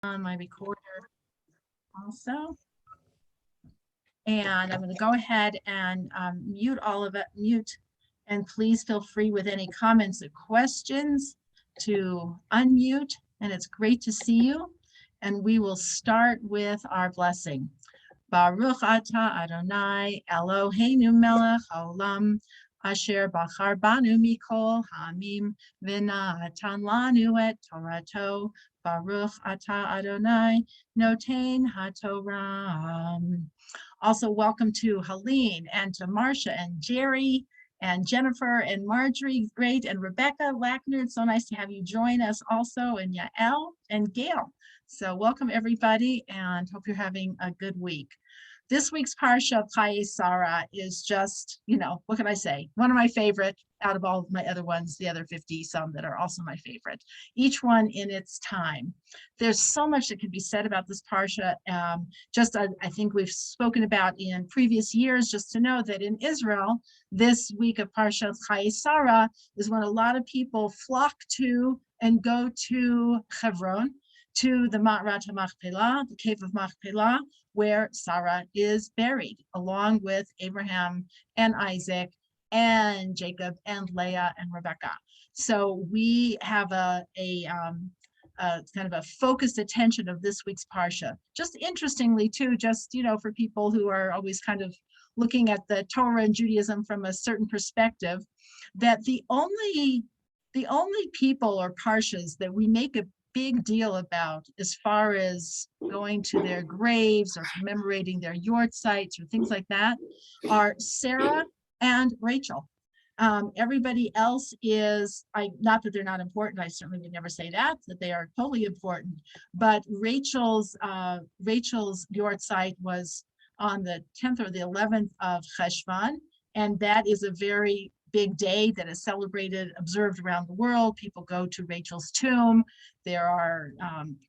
on my recorder also. And I'm going to go ahead and mute all of it, and please feel free with any comments or questions to unmute. And it's great to see you. And we will start with our blessing. Baruch atah Adonai Eloheinu melech haolam asher bachar banu mikol ha'amim v'natan lanu et Torato. Baruch atah Adonai noten haTorah. Also, welcome to Helene and to Marcia and Jerry and Jennifer and Marjorie, great, and Rebecca Lackner. It's so nice to have you join us also, and Yael and Gail. So welcome everybody, and hope you're having a good week. This week's Parsha of Chaye Sarah is just, what can I say? One of my favorite out of all of my other ones, the other 50 some that are also my favorite, each one in its time. There's so much that can be said about this Parsha. I think we've spoken about in previous years, just to know that in Israel, this week of Parsha of Chaye Sarah is when a lot of people flock to and go to Hebron, to the Ma'arat HaMachpelah, the cave of Machpelah, where Sarah is buried, along with Abraham and Isaac and Jacob and Leah and Rebecca. So we have a kind of a focused attention of this week's Parsha. Just interestingly too, for people who are always kind of looking at the Torah and Judaism from a certain perspective, that the only people or Parshas that we make a big deal about as far as going to their graves or commemorating their yortzites or things like that are Sarah and Rachel. Everybody else is, not that they're not important, I certainly would never say that they are totally important, but Rachel's yortzeit was on the 10th or the 11th of Cheshvan, and that is a very big day that is celebrated, observed around the world. People go to Rachel's tomb. There are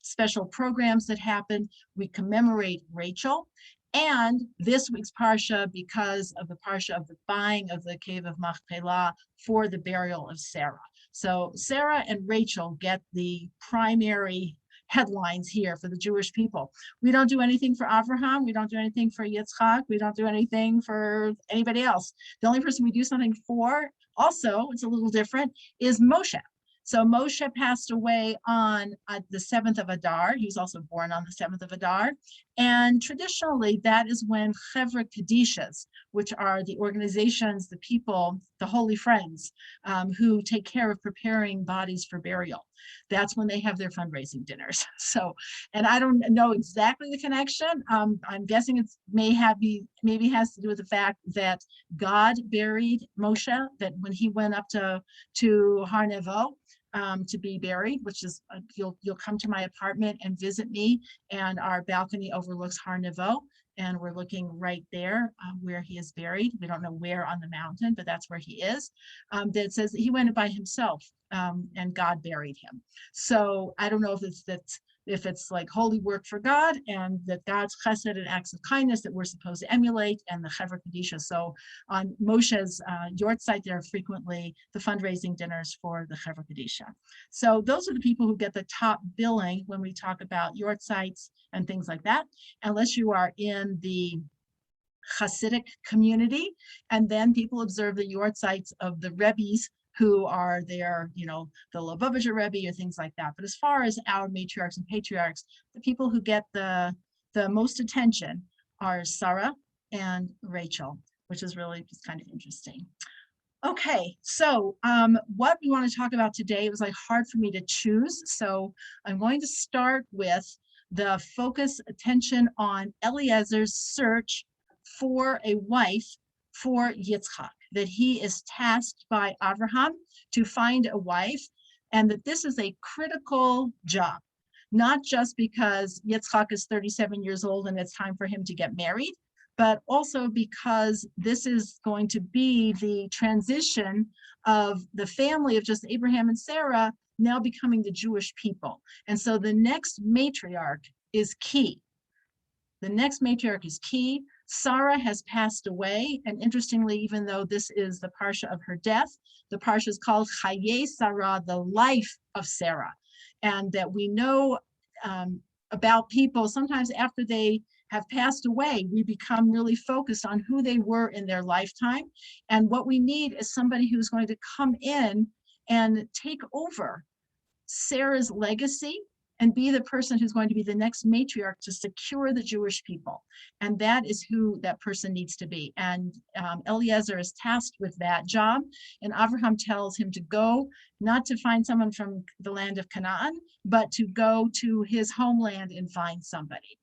special programs that happen. We commemorate Rachel. And this week's Parsha, because of the Parsha of the buying of the cave of Machpelah for the burial of Sarah. So Sarah and Rachel get the primary headlines here for the Jewish people. We don't do anything for Abraham. We don't do anything for Yitzchak. We don't do anything for anybody else. The only person we do something for, also, it's a little different, is Moshe. So Moshe passed away on the 7th of Adar. He was also born on the 7th of Adar. And traditionally, that is when Chevra Kadishas, which are the organizations, the people, the holy friends, who take care of preparing bodies for burial. That's when they have their fundraising dinners. So, and I don't know exactly the connection. I'm guessing it maybe has to do with the fact that God buried Moshe, that when he went up to Har Nevo, to be buried, which is you'll come to my apartment and visit me, and our balcony overlooks Har Nevo, and we're looking right there where he is buried. We don't know where on the mountain, but that's where he is. That says that he went by himself, and God buried him. So I don't know if it's like holy work for God, and that God's chesed and acts of kindness that we're supposed to emulate, and the Chevra Kadisha. So on Moshe's yortzeit, there are frequently the fundraising dinners for the Chevra Kadisha. So those are the people who get the top billing when we talk about yortzeits and things like that, unless you are in the Hasidic community, and then people observe the yortzeits of the Rebbes who are there, the Lubavitcher Rebbe or things like that. But as far as our matriarchs and patriarchs, the people who get the most attention are Sarah and Rachel, which is really just kind of interesting. Okay, so what we want to talk about today, it was like hard for me to choose. So I'm going to start with the focus attention on Eliezer's search for a wife for Yitzchak, that he is tasked by Abraham to find a wife, and that this is a critical job, not just because Yitzchak is 37 years old and it's time for him to get married, but also because this is going to be the transition of the family of just Abraham and Sarah now becoming the Jewish people. And so the next matriarch is key. The next matriarch is key. Sarah has passed away, and interestingly, even though this is the Parsha of her death, the Parsha is called Chaye Sarah, the life of Sarah, and that we know about people. Sometimes after they have passed away, we become really focused on who they were in their lifetime. And what we need is somebody who's going to come in and take over Sarah's legacy and be the person who's going to be the next matriarch to secure the Jewish people. And that is who that person needs to be. And Eliezer is tasked with that job. And Abraham tells him to go, not to find someone from the land of Canaan, but to go to his homeland and find somebody.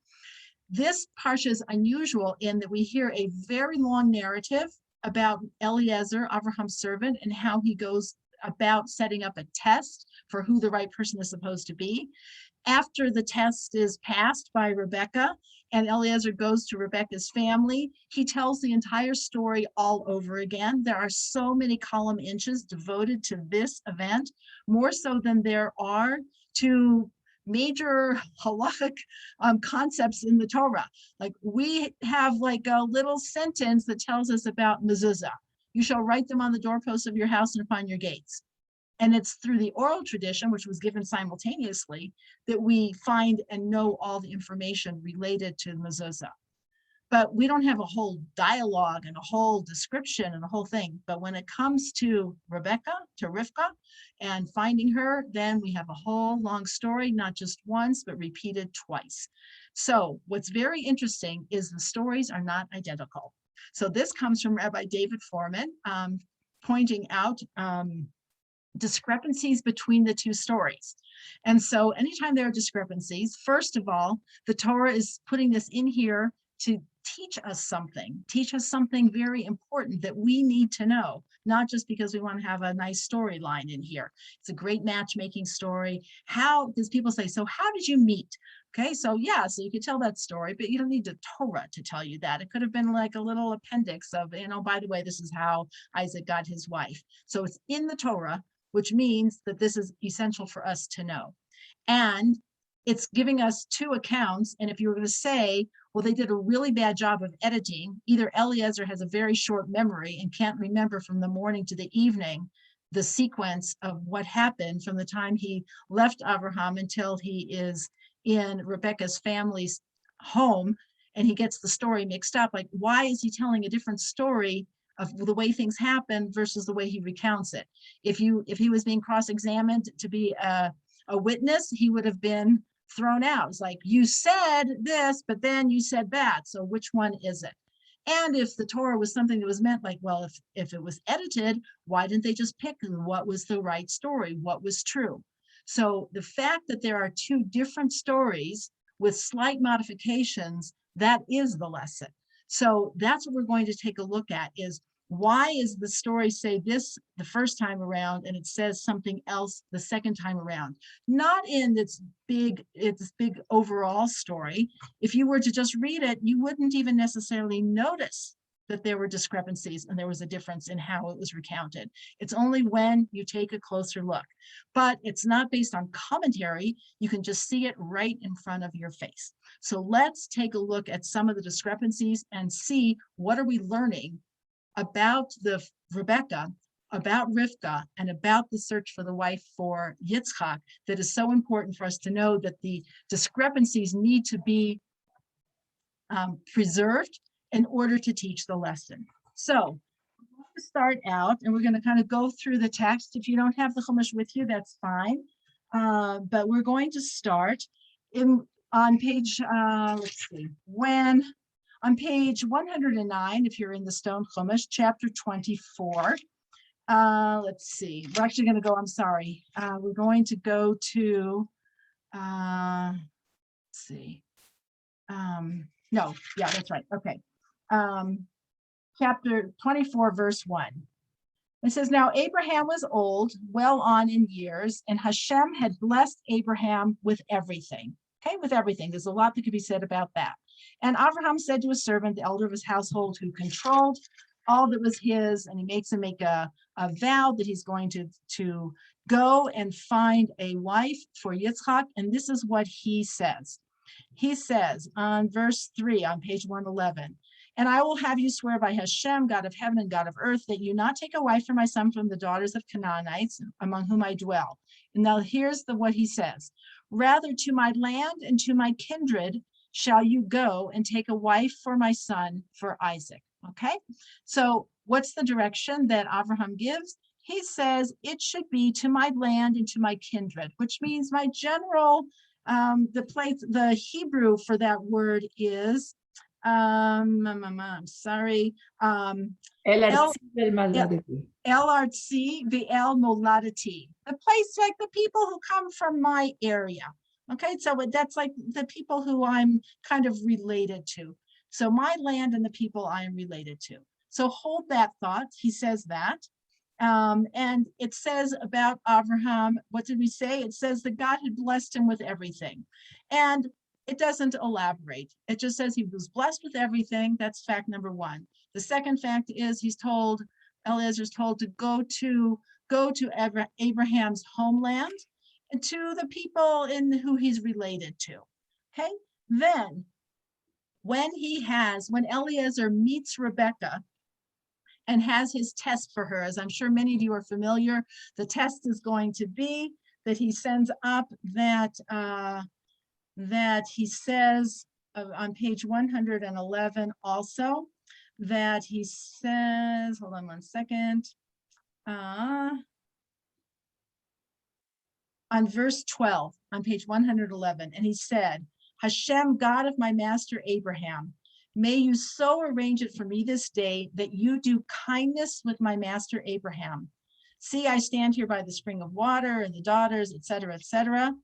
This parsha is unusual in that we hear a very long narrative about Eliezer, Abraham's servant, and how he goes about setting up a test for who the right person is supposed to be. After the test is passed by Rebecca and Eliezer goes to Rebecca's family, he tells the entire story all over again. There are so many column inches devoted to this event, more so than there are to major halachic concepts in the Torah. Like we have like a little sentence that tells us about mezuzah. You shall write them on the doorposts of your house and upon your gates. And it's through the oral tradition, which was given simultaneously, that we find and know all the information related to mezuzah. But we don't have a whole dialogue and a whole description and a whole thing. But when it comes to Rebecca, to Rivka, and finding her, then we have a whole long story, not just once, but repeated twice. So what's very interesting is the stories are not identical. So this comes from Rabbi David Foreman, pointing out discrepancies between the two stories. And so anytime there are discrepancies, first of all, the Torah is putting this in here to teach us something very important that we need to know, not just because we want to have a nice storyline in here. It's a great matchmaking story. How, because people say, so how did you meet? Okay, so yeah, so you could tell that story, but you don't need the Torah to tell you that. It could have been like a little appendix of, by the way, this is how Isaac got his wife. So it's in the Torah, which means that this is essential for us to know. And it's giving us two accounts. And if you were going to say, well, they did a really bad job of editing, either Eliezer has a very short memory and can't remember from the morning to the evening the sequence of what happened from the time he left Abraham until he is in Rebecca's family's home and he gets the story mixed up. Like, why is he telling a different story of the way things happen versus the way he recounts it? If he was being cross-examined to be a witness, he would have been thrown out. It's like, you said this, but then you said that. So which one is it? And if the Torah was something that was meant like, well, if it was edited, why didn't they just pick what was the right story, what was true? So the fact that there are two different stories with slight modifications, that is the lesson. So that's what we're going to take a look at, is why is the story say this the first time around and it says something else the second time around? Not in its big overall story. If you were to just read it, you wouldn't even necessarily notice that there were discrepancies and there was a difference in how it was recounted. It's only when you take a closer look. But it's not based on commentary. You can just see it right in front of your face. So let's take a look at some of the discrepancies and see what are we learning about the Rebecca, about Rivka, and about the search for the wife for Yitzchak that is so important for us to know that the discrepancies need to be preserved in order to teach the lesson. So to start out, and we're going to kind of go through the text. If you don't have the Chumash with you, that's fine. But we're going to start on page, let's see, on page 109, if you're in the Stone Chumash, chapter 24. Let's see, we're actually going to go, I'm sorry. We're going to go to, let's see. No, yeah, that's right. Okay. Chapter 24, verse 1. It says, now Abraham was old, well on in years, and Hashem had blessed Abraham with everything. Okay, with everything. There's a lot that could be said about that. And Abraham said to his servant, the elder of his household, who controlled all that was his, and he makes him make a vow that he's going to go and find a wife for Yitzchak. And this is what he says. He says on verse 3 on page 111, and I will have you swear by Hashem, God of heaven and God of earth, that you not take a wife for my son from the daughters of Canaanites among whom I dwell. Now here's what he says. Rather, to my land and to my kindred shall you go and take a wife for my son, for Isaac. Okay, so what's the direction that Abraham gives? He says it should be to my land and to my kindred, which means my general, the Hebrew for that word is, I'm sorry, El Artsi V'el Moladati, the place like the people who come from my area. Okay, so that's like the people who I'm kind of related to. So my land and the people I am related to. So hold that thought. He says that. And it says about Abraham, what did we say? It says that God had blessed him with everything. And it doesn't elaborate. It just says he was blessed with everything. That's fact number one. The second fact is Eliezer's told to go to Abraham's homeland and to the people in who he's related to. Okay, then when Eliezer meets Rebecca and has his test for her, as I'm sure many of you are familiar, the test is going to be that he sends up that he says on page 111 also, that he says, hold on one second, on verse 12, on page 111, and he said, Hashem, God of my master Abraham, may you so arrange it for me this day that you do kindness with my master Abraham. See, I stand here by the spring of water and the daughters, etc., etc.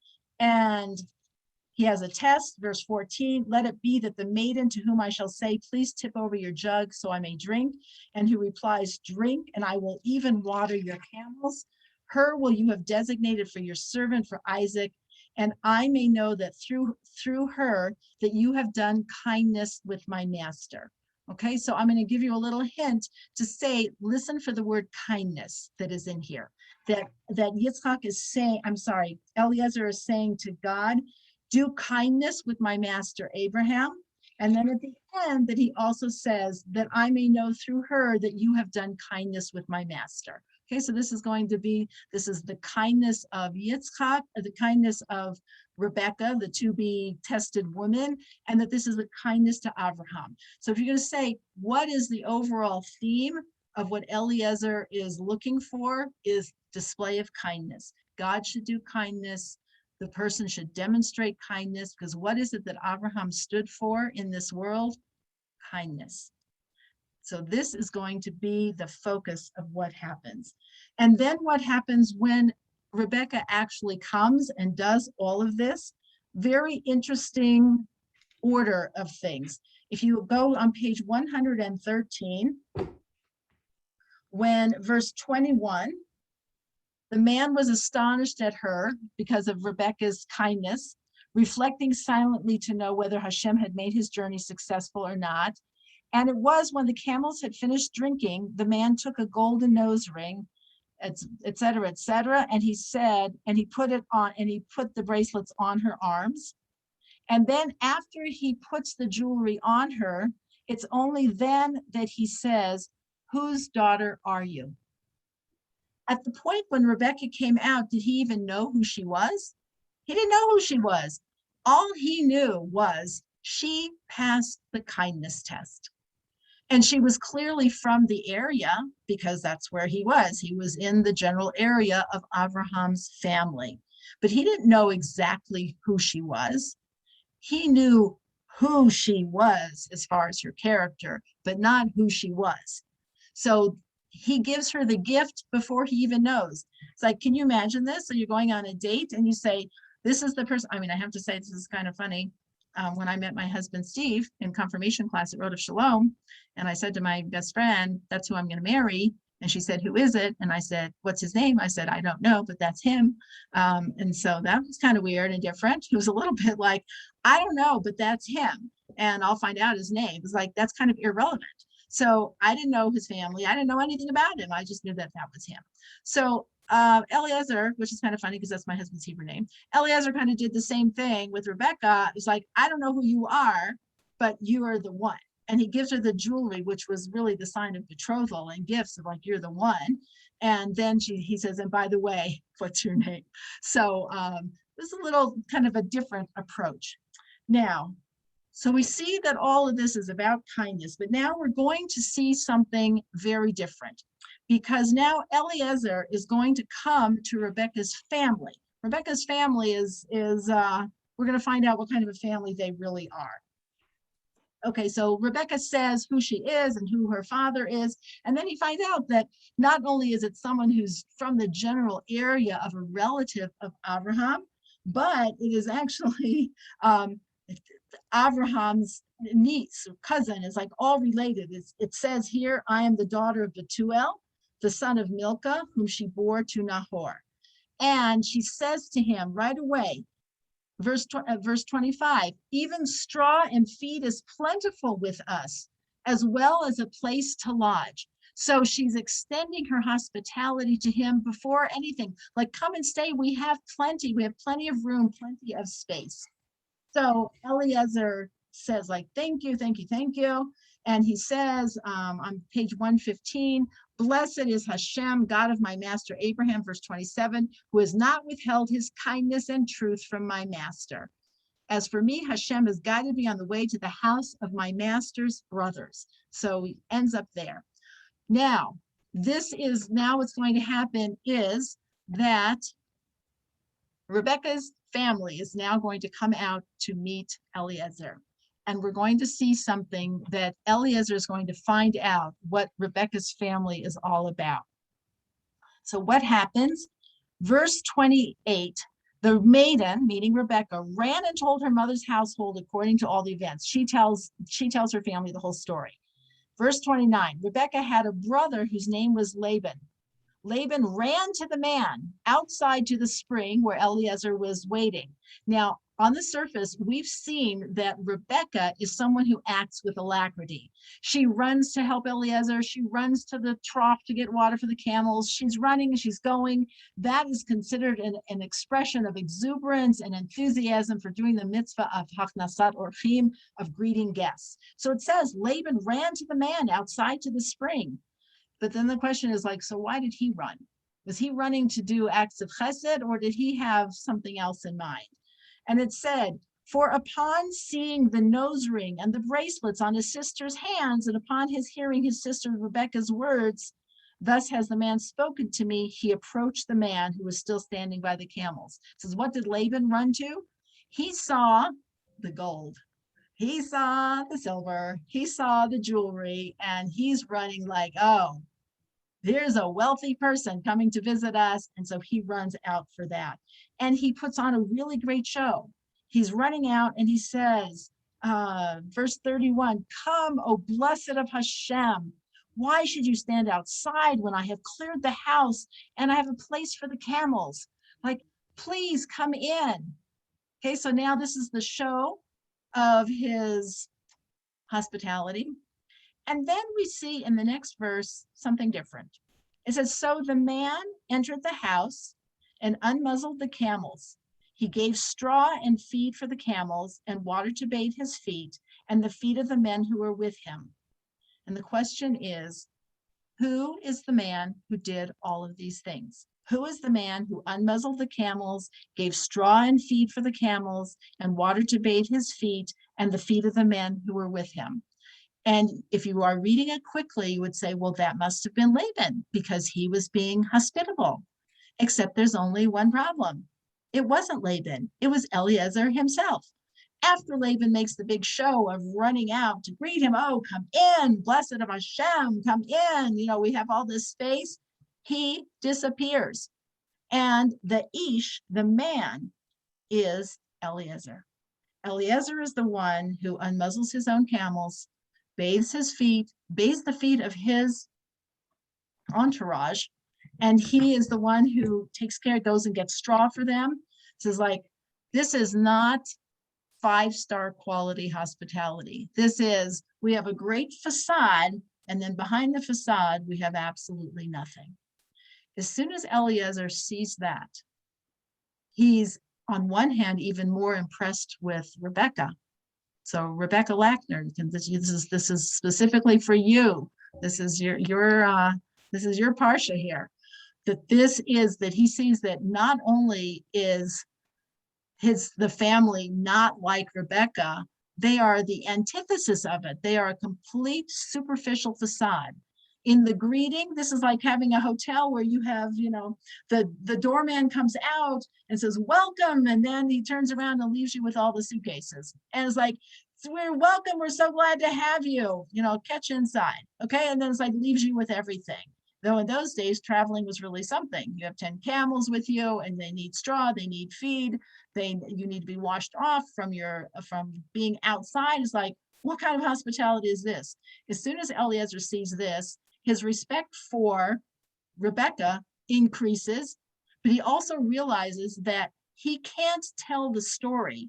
And he has a test, verse 14, let it be that the maiden to whom I shall say, please tip over your jug so I may drink, and who replies, drink, and I will even water your camels. Her will you have designated for your servant, for Isaac, and I may know that through her that you have done kindness with my master. Okay, so I'm going to give you a little hint to say, listen for the word kindness that is in here. That Yitzchak is saying, Eliezer is saying to God, do kindness with my master Abraham. And then at the end that he also says that I may know through her that you have done kindness with my master. Okay, so this is the kindness of Yitzchak, the kindness of Rebecca, the to-be tested woman, and that this is the kindness to Abraham. So if you're going to say, what is the overall theme of what Eliezer is looking for, is display of kindness. God should do kindness. The person should demonstrate kindness, because what is it that Abraham stood for in this world? Kindness. So this is going to be the focus of what happens. And then what happens when Rebecca actually comes and does all of this? Very interesting order of things. If you go on page 113, when verse 21, the man was astonished at her because of Rebecca's kindness, reflecting silently to know whether Hashem had made his journey successful or not. And it was when the camels had finished drinking, the man took a golden nose ring, et cetera, and he said, and he put it on, and he put the bracelets on her arms. And then after he puts the jewelry on her, it's only then that he says, whose daughter are you? At the point when Rebecca came out, did he even know who she was? He didn't know who she was. All he knew was she passed the kindness test. And she was clearly from the area, because that's where he was. He was in the general area of Abraham's family. But he didn't know exactly who she was. He knew who she was as far as her character, but not who she was. So he gives her the gift before he even knows. It's like, can you imagine this? So you're going on a date and you say, this is the person. I mean, I have to say, this is kind of funny. When I met my husband, Steve, in confirmation class at Road of Shalom, and I said to my best friend, that's who I'm going to marry. And she said, who is it? And I said, what's his name? I said, I don't know, but that's him. And so that was kind of weird and different. It was a little bit like, I don't know, but that's him. And I'll find out his name. It's like, that's kind of irrelevant. So I didn't know his family. I didn't know anything about him. I just knew that that was him. So Eliezer, which is kind of funny because that's my husband's Hebrew name, Eliezer kind of did the same thing with Rebecca. It's like, I don't know who you are, but you are the one. And he gives her the jewelry, which was really the sign of betrothal and gifts of like, you're the one. And then he says, and by the way, what's your name? So there's a little kind of a different approach. Now, so we see that all of this is about kindness, but now we're going to see something very different, because now Eliezer is going to come to Rebecca's family. Rebecca's family is we're going to find out what kind of a family they really are. Okay, so Rebecca says who she is and who her father is, and then you find out that not only is it someone who's from the general area of a relative of Abraham, but it is actually Abraham's niece or cousin, is like all related. It says here, I am the daughter of Bethuel, the son of Milcah, whom she bore to Nahor. And she says to him right away, verse 25, even straw and feed is plentiful with us, as well as a place to lodge. So she's extending her hospitality to him before anything, like, come and stay. We have plenty of room, plenty of space. So Eliezer says, like, thank you, thank you, thank you. And he says on page 115, blessed is Hashem, God of my master Abraham, verse 27, who has not withheld his kindness and truth from my master. As for me, Hashem has guided me on the way to the house of my master's brothers. So he ends up there. Now, what's going to happen is that Rebecca's family is now going to come out to meet Eliezer. And we're going to see something that Eliezer is going to find out what Rebecca's family is all about. So what happens? Verse 28, the maiden, meaning Rebecca, ran and told her mother's household according to all the events. She tells her family the whole story. Verse 29, Rebecca had a brother whose name was Laban. Laban ran to the man outside to the spring where Eliezer was waiting. Now, on the surface, we've seen that Rebecca is someone who acts with alacrity. She runs to help Eliezer. She runs to the trough to get water for the camels. She's running, she's going. That is considered an expression of exuberance and enthusiasm for doing the mitzvah of Hachnasat Orchim, of greeting guests. So it says Laban ran to the man outside to the spring. But then the question is like, so why did he run? Was he running to do acts of chesed, or did he have something else in mind? And it said, for upon seeing the nose ring and the bracelets on his sister's hands, and upon his hearing his sister Rebecca's words, thus has the man spoken to me, he approached the man who was still standing by the camels. It says, what did Laban run to? He saw the gold. He saw the silver. He saw the jewelry, and he's running like, oh, there's a wealthy person coming to visit us. And so he runs out for that. And he puts on a really great show. He's running out and he says, verse 31, come, O blessed of Hashem. Why should you stand outside when I have cleared the house and I have a place for the camels? Like, please come in. Okay, so now this is the show of his hospitality. And then we see in the next verse something different. It says, so the man entered the house and unmuzzled the camels. He gave straw and feed for the camels and water to bathe his feet and the feet of the men who were with him. And the question is, who is the man who did all of these things? Who is the man who unmuzzled the camels, gave straw and feed for the camels and water to bathe his feet and the feet of the men who were with him? And if you are reading it quickly, you would say, well, that must have been Laban because he was being hospitable. Except there's only one problem. It wasn't Laban. It was Eliezer himself. After Laban makes the big show of running out to greet him, oh, come in, blessed of Hashem, come in. You know, we have all this space. He disappears. And the Ish, the man, is Eliezer. Eliezer is the one who unmuzzles his own camels, bathes his feet, bathes the feet of his entourage, and he is the one who takes care, goes and gets straw for them. This is like, this is not 5-star quality hospitality. This is, we have a great facade, and then behind the facade, we have absolutely nothing. As soon as Eliezer sees that, he's on one hand even more impressed with Rebecca, So Rebecca Lackner, this is specifically for you. This is your Parsha here. That he sees that not only is the family not like Rebecca, they are the antithesis of it. They are a complete superficial facade. In the greeting, this is like having a hotel where you have, the doorman comes out and says, welcome. And then he turns around and leaves you with all the suitcases. And it's like, we're welcome. We're so glad to have you, catch inside. Okay. And then it's like, leaves you with everything. Though in those days, traveling was really something. You have 10 camels with you and they need straw, they need feed. You need to be washed off from being outside. It's like, what kind of hospitality is this? As soon as Eliezer sees this, his respect for Rebecca increases, but he also realizes that he can't tell the story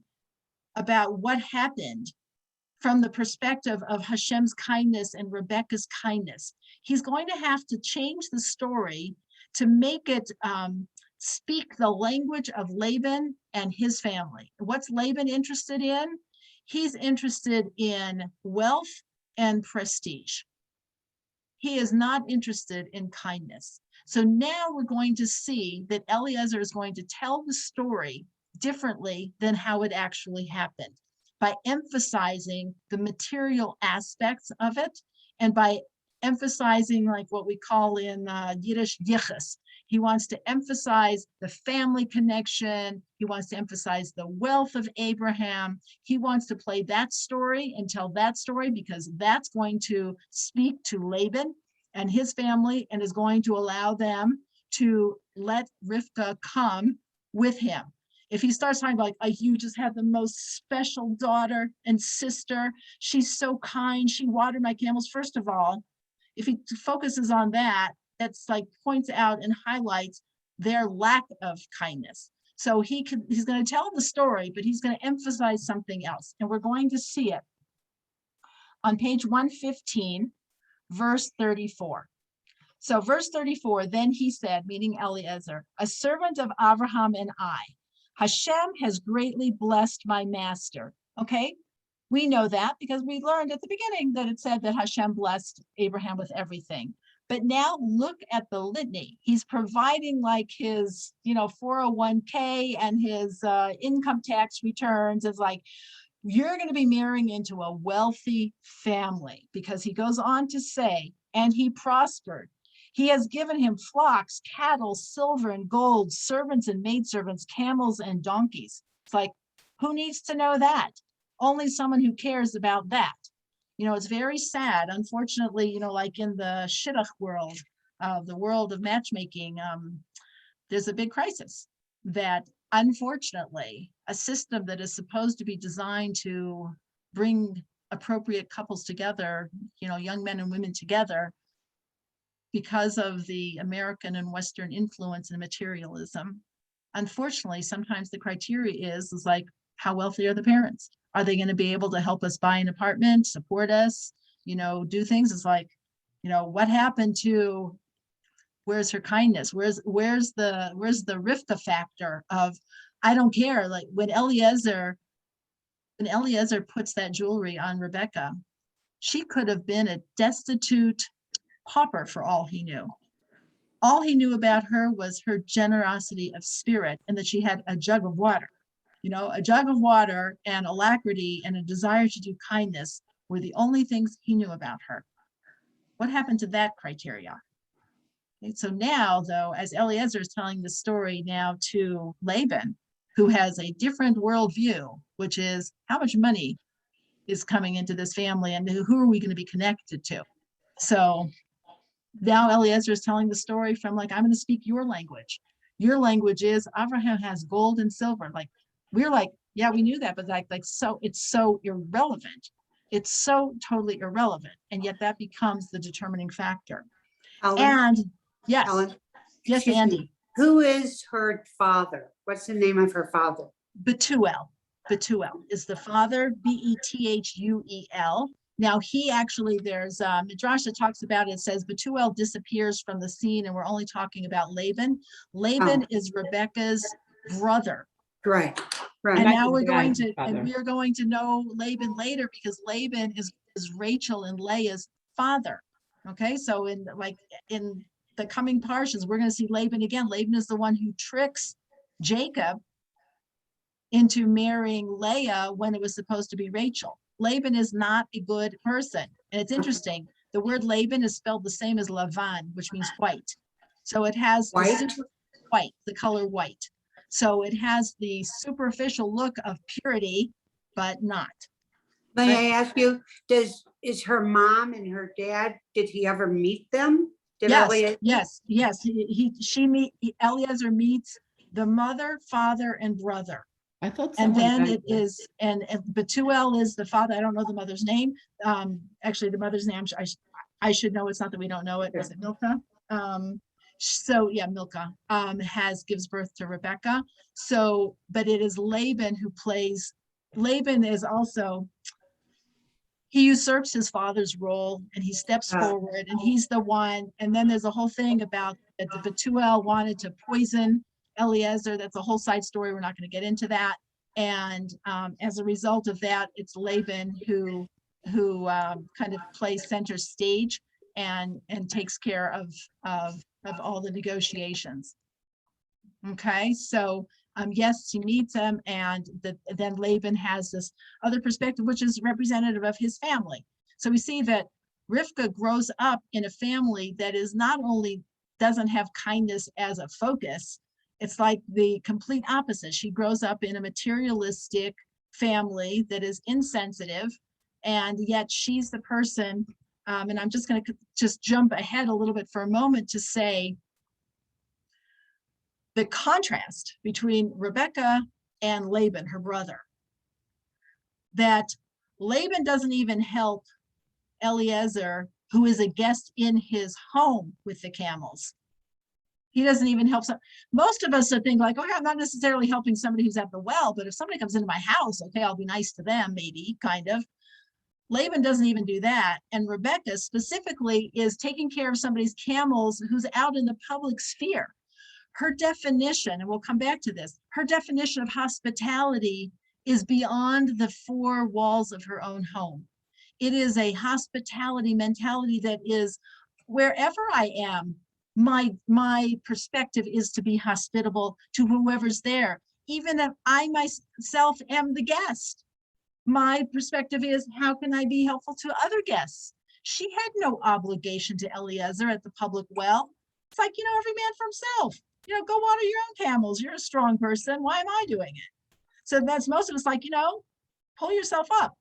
about what happened from the perspective of Hashem's kindness and Rebecca's kindness. He's going to have to change the story to make it speak the language of Laban and his family. What's Laban interested in? He's interested in wealth and prestige. He is not interested in kindness. So now we're going to see that Eliezer is going to tell the story differently than how it actually happened, by emphasizing the material aspects of it and by emphasizing like what we call in Yiddish yichus. He wants to emphasize the family connection. He wants to emphasize the wealth of Abraham. He wants to play that story and tell that story because that's going to speak to Laban and his family and is going to allow them to let Rivka come with him. If he starts talking about like, you just have the most special daughter and sister, she's so kind, she watered my camels. First of all, if he focuses on that, that's like points out and highlights their lack of kindness. So he's going to tell the story, but he's going to emphasize something else. And we're going to see it on page 115, verse 34. So verse 34, then he said, meaning Eliezer, a servant of Abraham and I, Hashem has greatly blessed my master. Okay, we know that because we learned at the beginning that it said that Hashem blessed Abraham with everything. But now look at the litany. He's providing like his, 401k and his income tax returns. It's like, you're going to be marrying into a wealthy family, because he goes on to say, and he prospered. He has given him flocks, cattle, silver and gold, servants and maidservants, camels and donkeys. It's like, who needs to know that? Only someone who cares about that. It's very sad. Unfortunately, like in the shidduch world, the world of matchmaking, there's a big crisis that unfortunately a system that is supposed to be designed to bring appropriate couples together, young men and women together, because of the American and Western influence and materialism, unfortunately, sometimes the criteria is like, how wealthy are the parents? Are they going to be able to help us buy an apartment, support us, do things? It's like, what happened to, where's her kindness? Where's the Rivka factor of, I don't care. Like when Eliezer puts that jewelry on Rebecca, she could have been a destitute pauper for all he knew. All he knew about her was her generosity of spirit and that she had a jug of water. A jug of water and alacrity and a desire to do kindness were the only things he knew about her. What happened to that criteria? Okay, so now, though, as Eliezer is telling the story now to Laban, who has a different worldview, which is how much money is coming into this family and who are we going to be connected to? So now Eliezer is telling the story from like, I'm going to speak your language. Your language is Abraham has gold and silver. Like, we're like, yeah, we knew that, but so it's so irrelevant. It's so totally irrelevant. And yet that becomes the determining factor. Ellyn, And yes, Ellyn, yes, Andy. Me. Who is her father? What's the name of her father? Betuel. Betuel is the father, Bethuel. Now he actually, there's Midrash that talks about it, says Betuel disappears from the scene and we're only talking about Laban. Laban is Rebecca's brother. Right, And right. now we're Imagine going that, to, and Father. we are going to know Laban later because Laban is Rachel and Leah's father. Okay, so in the coming Parshas, we're going to see Laban again. Laban is the one who tricks Jacob into marrying Leah when it was supposed to be Rachel. Laban is not a good person. And it's interesting. The word Laban is spelled the same as Lavan, which means white. So it has the White? white, the color white. So it has the superficial look of purity, but not. May I ask you, is her mom and her dad, did he ever meet them? Did Yes, Elliot? yes. Eliezer meets the mother, father, and brother. I thought And someone then died it there. is, and Betuel is the father. I don't know the mother's name. Actually, the mother's name, I should know. It's not that we don't know it. Was it Milcah? So yeah, Milcah gives birth to Rebecca. So, but it is Laban who plays. Laban is also, he usurps his father's role and he steps forward and he's the one. And then there's a whole thing about that the Betuel wanted to poison Eliezer. That's a whole side story. We're not going to get into that. And as a result of that, it's Laban who kind of plays center stage and takes care of all the negotiations. Okay, so yes, he meets him, and then Laban has this other perspective, which is representative of his family. So we see that Rivka grows up in a family that is not only doesn't have kindness as a focus, it's like the complete opposite. She grows up in a materialistic family that is insensitive, and yet she's the person, and I'm just going to just jump ahead a little bit for a moment to say the contrast between Rebecca and Laban, her brother, that Laban doesn't even help Eliezer, who is a guest in his home with the camels. He doesn't even help. Most of us are thinking like, okay, I'm not necessarily helping somebody who's at the well, but if somebody comes into my house, okay, I'll be nice to them, maybe, kind of. Laban doesn't even do that. And Rebecca specifically is taking care of somebody's camels who's out in the public sphere. Her definition, and we'll come back to this, her definition of hospitality is beyond the four walls of her own home. It is a hospitality mentality that is wherever I am, my perspective is to be hospitable to whoever's there, even if I myself am the guest. My perspective is, how can I be helpful to other guests? She had no obligation to Eliezer at the public well. It's like, every man for himself. Go water your own camels. You're a strong person. Why am I doing it? So that's most of us like, pull yourself up.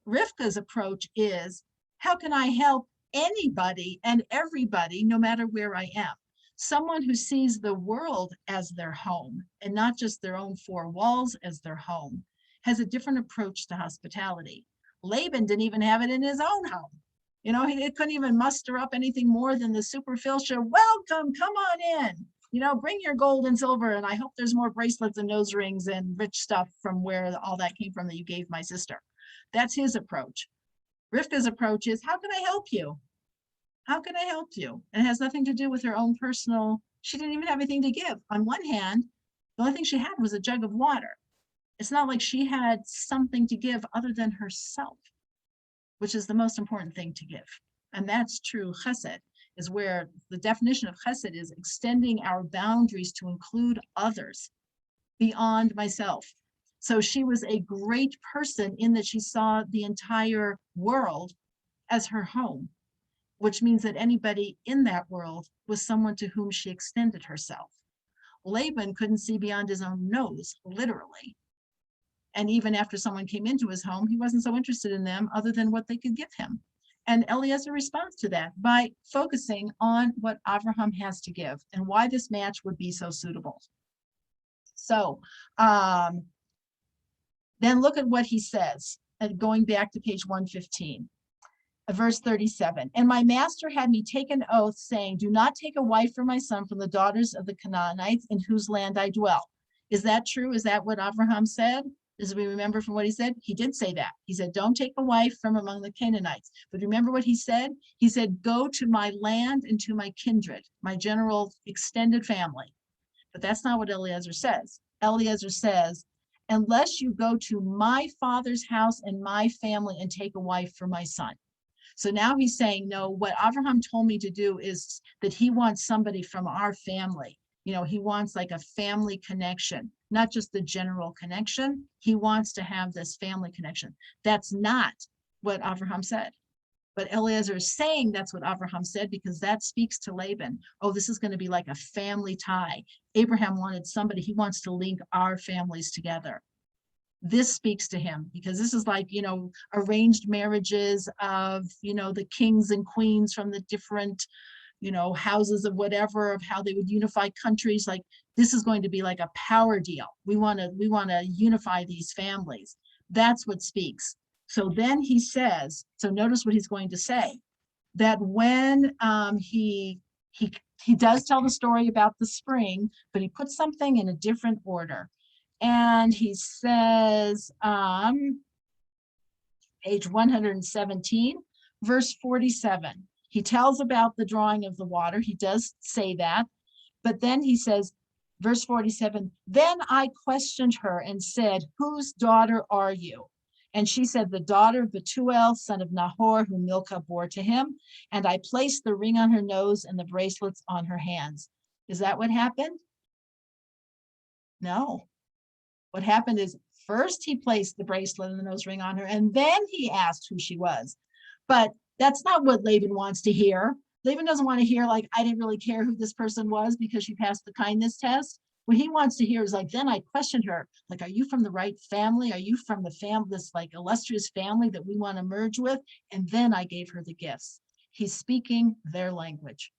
Rivka's approach is, how can I help anybody and everybody, no matter where I am? Someone who sees the world as their home and not just their own four walls as their home has a different approach to hospitality. Laban didn't even have it in his own home. He couldn't even muster up anything more than the superficial, welcome, come on in, bring your gold and silver. And I hope there's more bracelets and nose rings and rich stuff from where all that came from that you gave my sister. That's his approach. Rivka's approach is, how can I help you? How can I help you? And it has nothing to do with her own personal, she didn't even have anything to give. On one hand, the only thing she had was a jug of water. It's not like she had something to give other than herself, which is the most important thing to give. And that's true chesed, is where the definition of chesed is extending our boundaries to include others beyond myself. So she was a great person in that she saw the entire world as her home, which means that anybody in that world was someone to whom she extended herself. Laban couldn't see beyond his own nose, literally. And even after someone came into his home, he wasn't so interested in them other than what they could give him. And Eliezer responds to that by focusing on what Abraham has to give and why this match would be so suitable. So then look at what he says, going back to page 115. Verse 37, and my master had me take an oath saying, do not take a wife for my son from the daughters of the Canaanites in whose land I dwell. Is that true? Is that what Abraham said? As we remember from what he said, he did say that. He said, don't take a wife from among the Canaanites. But remember what he said? He said, go to my land and to my kindred, my general extended family. But that's not what Eliezer says. Eliezer says, unless you go to my father's house and my family and take a wife for my son. So now he's saying, no, what Abraham told me to do is that he wants somebody from our family. He wants like a family connection, not just the general connection. He wants to have this family connection. That's not what Abraham said. But Eliezer is saying that's what Abraham said because that speaks to Laban. Oh, this is going to be like a family tie. Abraham wanted somebody, he wants to link our families together. This speaks to him because this is like, arranged marriages of, the kings and queens from the different, houses of whatever, of how they would unify countries. Like this is going to be like a power deal. We want to unify these families. That's what speaks. So then he says, so notice what he's going to say, that when he does tell the story about the spring, but he puts something in a different order. And he says, page 117, verse 47, he tells about the drawing of the water. He does say that, but then he says, verse 47, then I questioned her and said, whose daughter are you? And she said, the daughter of Bethuel, son of Nahor, whom Milcah bore to him. And I placed the ring on her nose and the bracelets on her hands. Is that what happened? No. What happened is first he placed the bracelet and the nose ring on her, and then he asked who she was. But that's not what Laban wants to hear. Laban doesn't want to hear, like, I didn't really care who this person was because she passed the kindness test. What he wants to hear is like, then I questioned her, like, are you from the right family? Are you from the family, this like illustrious family that we want to merge with? And then I gave her the gifts. He's speaking their language.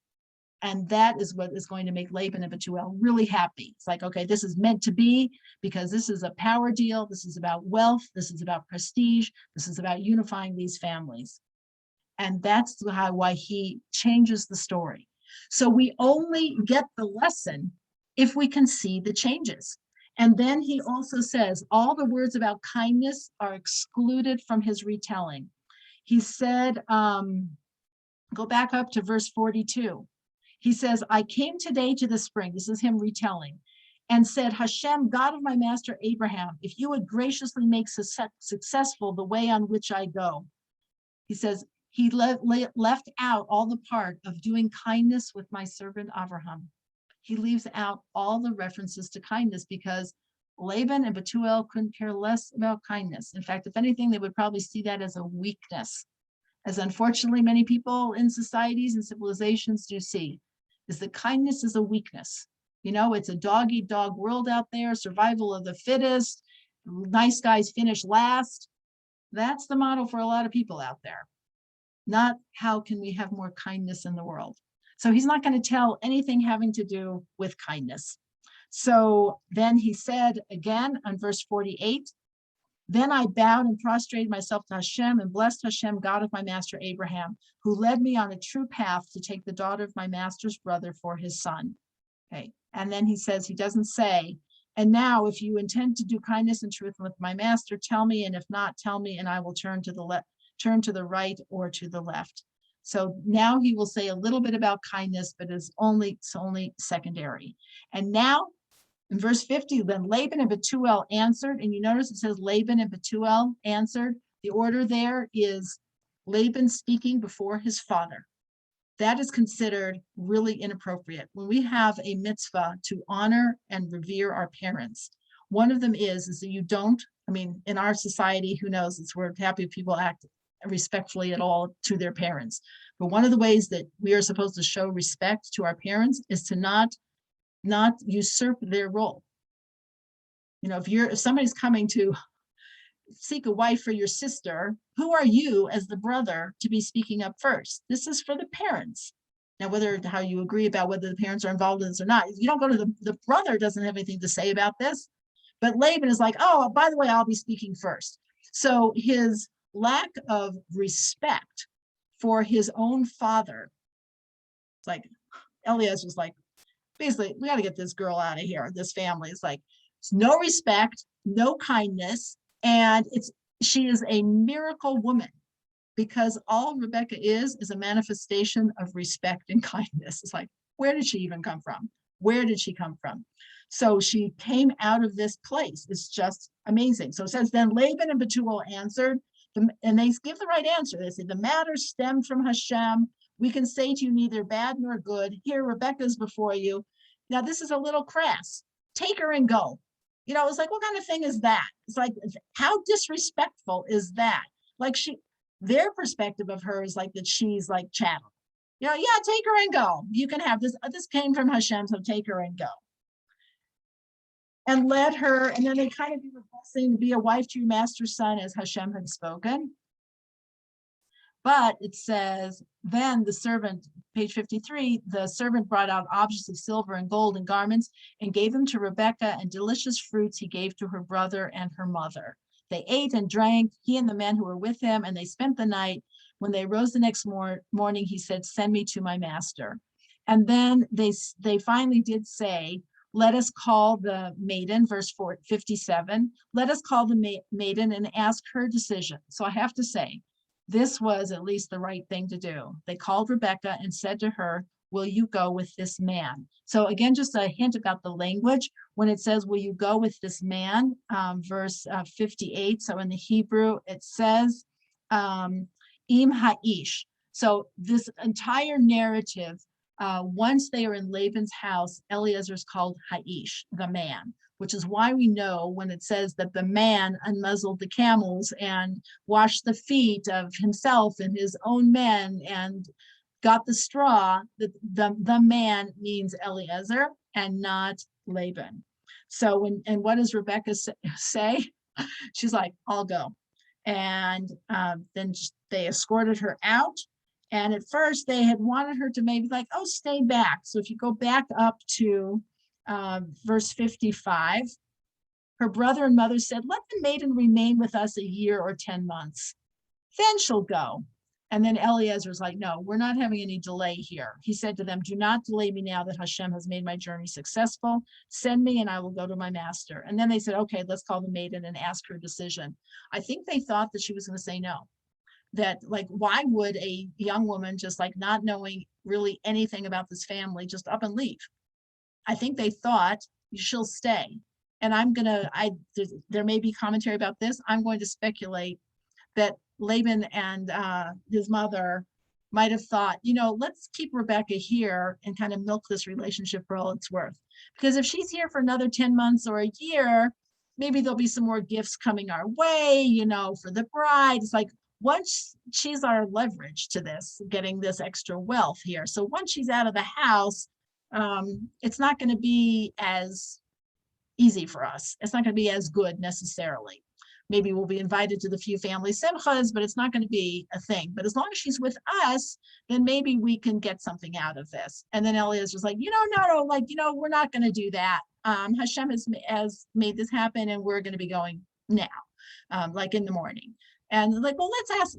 And that is what is going to make Laban and Bethuel really happy. It's like, okay, this is meant to be because this is a power deal. This is about wealth. This is about prestige. This is about unifying these families. And that's why he changes the story. So we only get the lesson if we can see the changes. And then he also says all the words about kindness are excluded from his retelling. He said, go back up to verse 42. He says, I came today to the spring, this is him retelling, and said, Hashem, God of my master Abraham, if you would graciously make successful the way on which I go. He says, he left out all the part of doing kindness with my servant Abraham. He leaves out all the references to kindness because Laban and Bethuel couldn't care less about kindness. In fact, if anything, they would probably see that as a weakness, as unfortunately many people in societies and civilizations do see, is that kindness is a weakness. It's a dog-eat-dog world out there, survival of the fittest, nice guys finish last. That's the model for a lot of people out there. Not how can we have more kindness in the world. So he's not going to tell anything having to do with kindness. So then he said again on verse 48, then I bowed and prostrated myself to Hashem and blessed Hashem, God of my master Abraham, who led me on a true path to take the daughter of my master's brother for his son. Okay. And then he says, he doesn't say, and now if you intend to do kindness and truth with my master, tell me, and if not, tell me, and I will turn to the right or to the left. So now he will say a little bit about kindness, but it's only secondary. And now in verse 50, then Laban and Bethuel answered, and you notice it says Laban and Bethuel answered. The order there is Laban speaking before his father. That is considered really inappropriate. When we have a mitzvah to honor and revere our parents, one of them is that you don't, in our society, who knows, we're happy if people act respectfully at all to their parents. But one of the ways that we are supposed to show respect to our parents is to not usurp their role. If somebody's coming to seek a wife for your sister, who are you as the brother to be speaking up first? This is for the parents. Now, how you agree about whether the parents are involved in this or not, you don't go to the brother doesn't have anything to say about this. But Laban is like, oh, by the way, I'll be speaking first. So his lack of respect for his own father, it's like Eliezer's like, basically, we got to get this girl out of here. This family is like, it's no respect, no kindness, and she is a miracle woman because all Rebecca is a manifestation of respect and kindness. It's like, where did she even come from? Where did she come from? So she came out of this place. It's just amazing. So it says, then Laban and Bethuel answered, and they give the right answer. They say, the matter stemmed from Hashem. We can say to you neither bad nor good. Here, Rebecca's before you. Now, this is a little crass. Take her and go. You know, it's like, what kind of thing is that? It's like, how disrespectful is that? Like their perspective of her is like that she's like chattel. You know, yeah, take her and go. You can have this. This came from Hashem, so take her and go. And led her, and then they kind of do the blessing to be a wife to your master's son as Hashem had spoken. But it says, then the servant, page 53, the servant brought out objects of silver and gold and garments and gave them to Rebekah, and delicious fruits he gave to her brother and her mother. They ate and drank, he and the men who were with him, and they spent the night. When they rose the next morning, he said, send me to my master. And then they finally did say, let us call the maiden, verse 57. Let us call the maiden and ask her decision. So I have to say, this was at least the right thing to do. They called Rebekah and said to her, will you go with this man? So again, just a hint about the language. When it says, will you go with this man? Verse 58. So in the Hebrew, it says, im ha'ish. So this entire narrative, once they are in Laban's house, Eliezer is called Ha'ish, the man, which is why we know when it says that the man unmuzzled the camels and washed the feet of himself and his own men and got the straw, that the man means Eliezer and not Laban. So and what does Rebecca say? She's like, I'll go. And then they escorted her out. And at first they had wanted her to maybe like, oh, stay back. So if you go back up to verse 55, her brother and mother said, let the maiden remain with us a year or 10 months. Then she'll go. And then Eliezer was like, no, we're not having any delay here. He said to them, do not delay me now that Hashem has made my journey successful. Send me and I will go to my master. And then they said, okay, let's call the maiden and ask her decision. I think they thought that she was going to say no. That like, why would a young woman just like not knowing really anything about this family just up and leave? I think they thought she'll stay. And there may be commentary about this. I'm going to speculate that Laban and his mother might have thought, you know, let's keep Rebecca here and kind of milk this relationship for all it's worth. Because if she's here for another 10 months or a year, maybe there'll be some more gifts coming our way, you know, for the bride. It's like, once she's our leverage to this, getting this extra wealth here. So once she's out of the house, it's not going to be as easy for us. It's not going to be as good necessarily. Maybe we'll be invited to the few family simchas, but it's not going to be a thing. But as long as she's with us, then maybe we can get something out of this. And then Eliezer was like, you know, no, like, you know, we're not going to do that. Hashem has made this happen, and we're going to be going now, like in the morning. And like, well,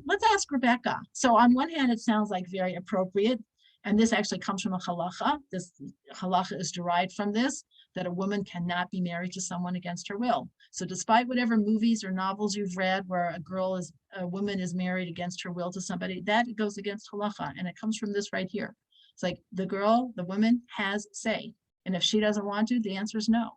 let's ask Rebecca. So on one hand, it sounds like very appropriate. And this actually comes from a halacha. This halacha is derived from this, that a woman cannot be married to someone against her will. So despite whatever movies or novels you've read where a woman is married against her will to somebody, that goes against halacha. And it comes from this right here. It's like the woman has say. And if she doesn't want to, the answer is no.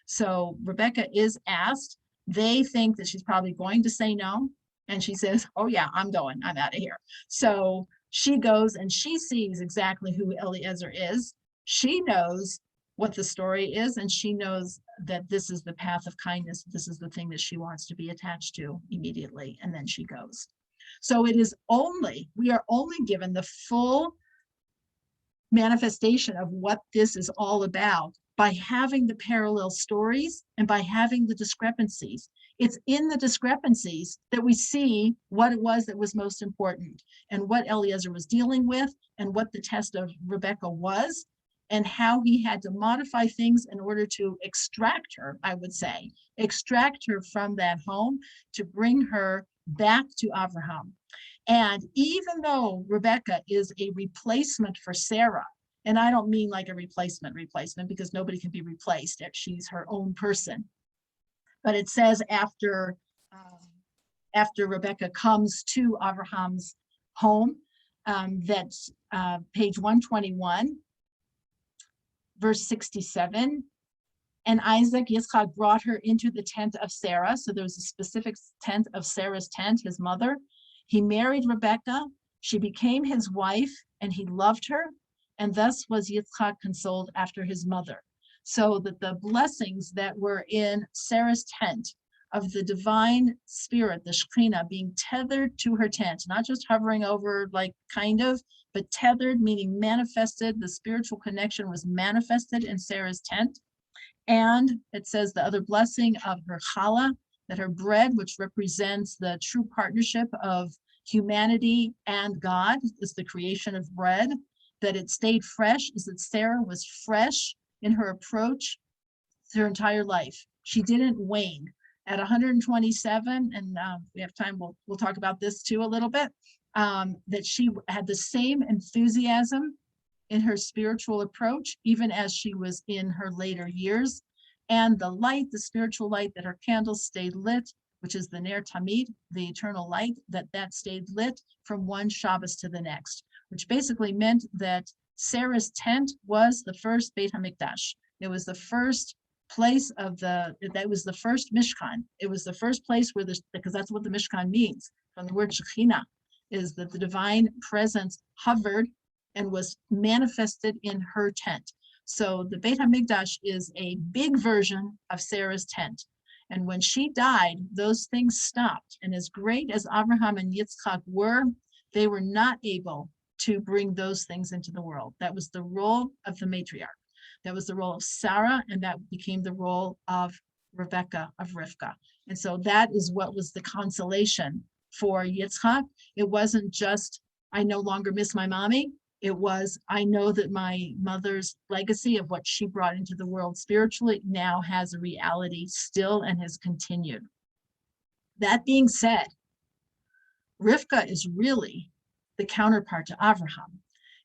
So Rebecca is asked. They think that she's probably going to say no. And she says, oh yeah, I'm going, I'm out of here. So she goes and she sees exactly who Eliezer is. She knows what the story is, and she knows that this is the path of kindness. This is the thing that she wants to be attached to immediately. And then she goes. So we are only given the full manifestation of what this is all about by having the parallel stories and by having the discrepancies. It's in the discrepancies that we see what it was that was most important and what Eliezer was dealing with and what the test of Rebecca was and how he had to modify things in order to extract her, I would say, extract her from that home to bring her back to Abraham. And even though Rebecca is a replacement for Sarah, and I don't mean like a replacement because nobody can be replaced. She's her own person. But it says after Rebecca comes to Abraham's home, that's page 121, verse 67. And Isaac, Yitzchak brought her into the tent of Sarah. So there was a specific tent of Sarah's tent, his mother. He married Rebekah. She became his wife, and he loved her. And thus was Yitzchak consoled after his mother. So that the blessings that were in Sarah's tent of the divine spirit, the Shekhinah, being tethered to her tent, not just hovering over, like kind of, but tethered, meaning manifested. The spiritual connection was manifested in Sarah's tent. And it says the other blessing of her challah, that her bread, which represents the true partnership of humanity and God, is the creation of bread, that it stayed fresh, is that Sarah was fresh in her approach her entire life. She didn't wane. At 127, and we have time, we'll talk about this too a little bit, that she had the same enthusiasm in her spiritual approach, even as she was in her later years. And the light, the spiritual light that her candles stayed lit, which is the Ner Tamid, the eternal light, that stayed lit from one Shabbos to the next, which basically meant that Sarah's tent was the first Beit HaMikdash. It was the first place that was the first Mishkan. It was the first place where because that's what the Mishkan means, from the word Shekhinah, is that the divine presence hovered and was manifested in her tent. So the Beit HaMikdash is a big version of Sarah's tent. And when she died, those things stopped. And as great as Abraham and Yitzchak were, they were not able to bring those things into the world. That was the role of the matriarch. That was the role of Sarah, and that became the role of Rebekah, of Rivka. And so that is what was the consolation for Yitzchak. It wasn't just, I no longer miss my mommy. It was, I know that my mother's legacy of what she brought into the world spiritually now has a reality still and has continued. That being said, Rivka is really the counterpart to Abraham.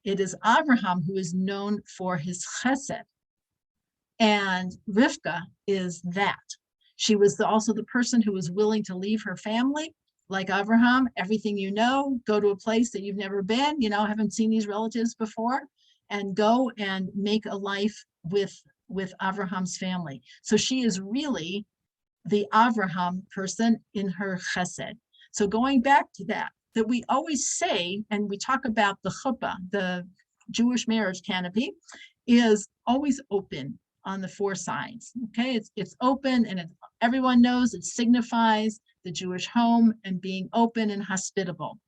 It is Abraham who is known for his chesed, and Rivka is that. She was also the person who was willing to leave her family, like Abraham, everything you know, go to a place that you've never been, haven't seen these relatives before, and go and make a life with Abraham's family. So she is really the Abraham person in her chesed. So going back to that we always say, and we talk about the chuppah, the Jewish marriage canopy, is always open on the four sides. Okay, it's open, and everyone knows it signifies the Jewish home and being open and hospitable.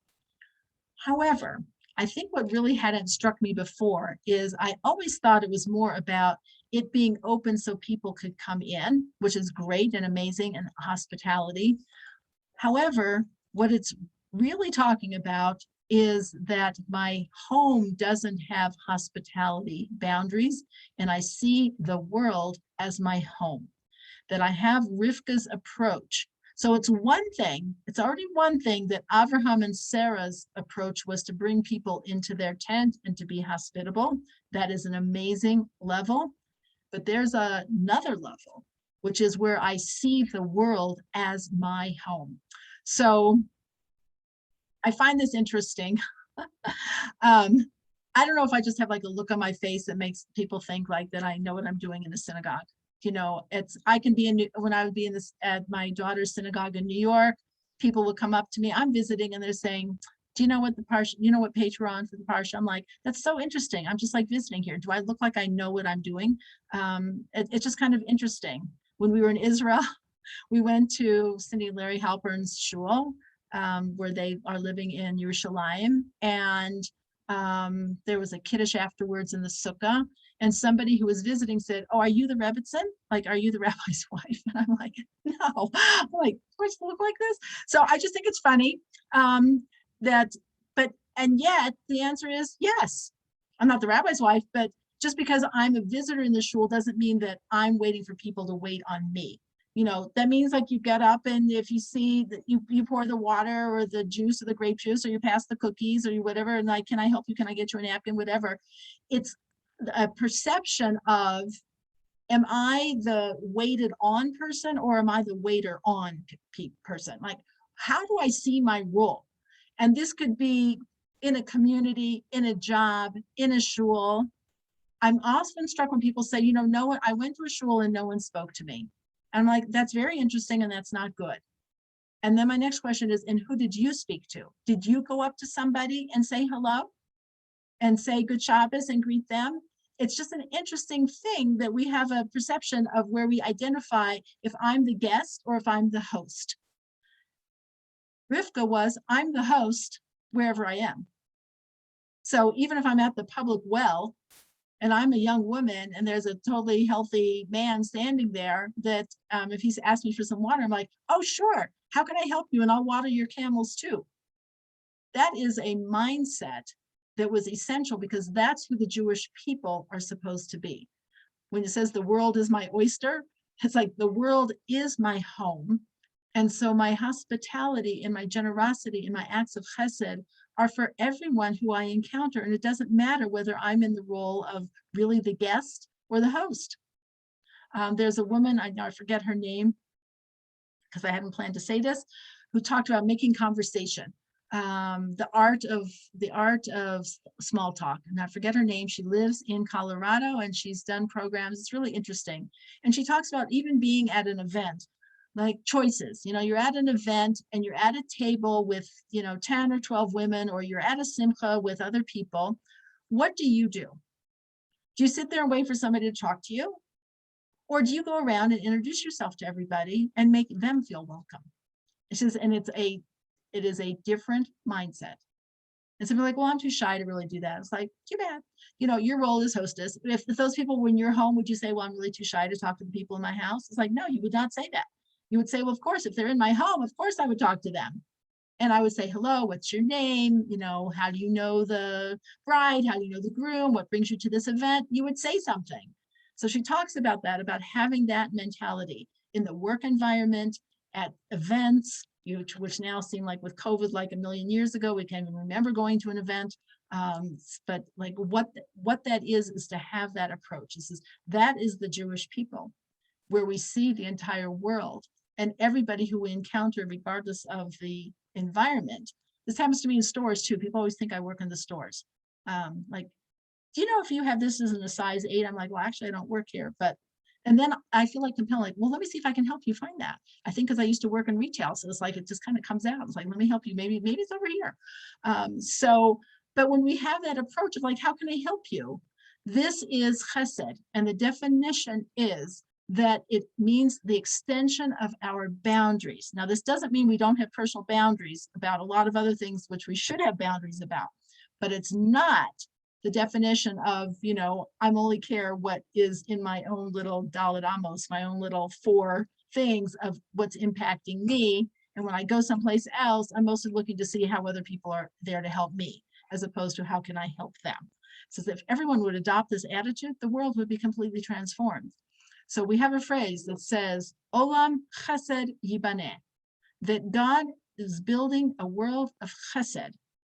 However, I think what really hadn't struck me before is I always thought it was more about it being open so people could come in, which is great and amazing, and hospitality. However, what it's really talking about is that my home doesn't have hospitality boundaries, and I see the world as my home, that I have Rivka's approach. So it's already one thing that Abraham and Sarah's approach was to bring people into their tent and to be hospitable. That is an amazing level. But there's another level, which is where I see the world as my home. So I find this interesting. I don't know if I just have like a look on my face that makes people think like that I know what I'm doing in the synagogue. I can be when I would be at my daughter's synagogue in New York, people would come up to me, I'm visiting, and they're saying, do you know what the Parsha, what page we're on for the Parsha? I'm like, that's so interesting. I'm just like visiting here. Do I look like I know what I'm doing? It's just kind of interesting. When we were in Israel, we went to Cindy and Larry Halpern's shul, where they are living in Yerushalayim. And there was a kiddush afterwards in the sukkah. And somebody who was visiting said, oh, are you the Rebbitzin? Like, are you the rabbi's wife? And I'm like, no. I'm like, supposed to look like this? So I just think it's funny and yet the answer is yes. I'm not the rabbi's wife, but just because I'm a visitor in the shul doesn't mean that I'm waiting for people to wait on me. That means like you get up, and if you see that you pour the water or the juice or the grape juice, or you pass the cookies or you whatever, and like, can I help you? Can I get you a napkin? Whatever. It's a perception of, am I the waited on person, or am I the waiter on person? Like, how do I see my role? And this could be in a community, in a job, in a shul. I'm often struck when people say, no one, I went to a shul and no one spoke to me. And I'm like, that's very interesting and that's not good. And then my next question is, and who did you speak to? Did you go up to somebody and say hello and say good Shabbos and greet them? It's just an interesting thing that we have a perception of where we identify if I'm the guest or if I'm the host. Rivka was, I'm the host wherever I am. So even if I'm at the public well and I'm a young woman and there's a totally healthy man standing there, that if he's asked me for some water, I'm like, oh, sure. How can I help you? And I'll water your camels too. That is a mindset that was essential because that's who the Jewish people are supposed to be. When it says the world is my oyster, it's like the world is my home. And so my hospitality and my generosity and my acts of chesed are for everyone who I encounter. And it doesn't matter whether I'm in the role of really the guest or the host. There's a woman, I forget her name because I hadn't planned to say this, who talked about making conversation. The art of small talk. And I forget her name. She lives in Colorado and she's done programs. It's really interesting. And she talks about even being at an event, like choices. You're at an event and you're at a table with 10 or 12 women, or you're at a simcha with other people. What do? Do you sit there and wait for somebody to talk to you? Or do you go around and introduce yourself to everybody and make them feel welcome? It is a different mindset. And some people are like, well, I'm too shy to really do that. It's like, too bad. Your role is hostess. If those people were in your home, would you say, well, I'm really too shy to talk to the people in my house? It's like, no, you would not say that. You would say, well, of course, if they're in my home, of course I would talk to them. And I would say, hello, what's your name? How do you know the bride? How do you know the groom? What brings you to this event? You would say something. So she talks about that, about having that mentality in the work environment, at events, which now seem like with COVID, like a million years ago, we can't even remember going to an event. But like what that is to have that approach. That is the Jewish people, where we see the entire world and everybody who we encounter, regardless of the environment. This happens to me in stores too. People always think I work in the stores. Like, do you know if you have this as in a size 8? I'm like, well, actually, I don't work here. And then I feel like compelled, like, well, let me see if I can help you find that. I think because I used to work in retail, so it's like it just kind of comes out. It's like, let me help you. Maybe it's over here. But when we have that approach of like, how can I help you? This is chesed, and the definition is that it means the extension of our boundaries. Now, this doesn't mean we don't have personal boundaries about a lot of other things which we should have boundaries about, but it's not the definition of, I'm only care what is in my own little Dalit Amos, my own little 4 things of what's impacting me. And when I go someplace else, I'm mostly looking to see how other people are there to help me, as opposed to how can I help them. So if everyone would adopt this attitude, the world would be completely transformed. So we have a phrase that says, Olam Chesed Yibaneh, that God is building a world of chesed.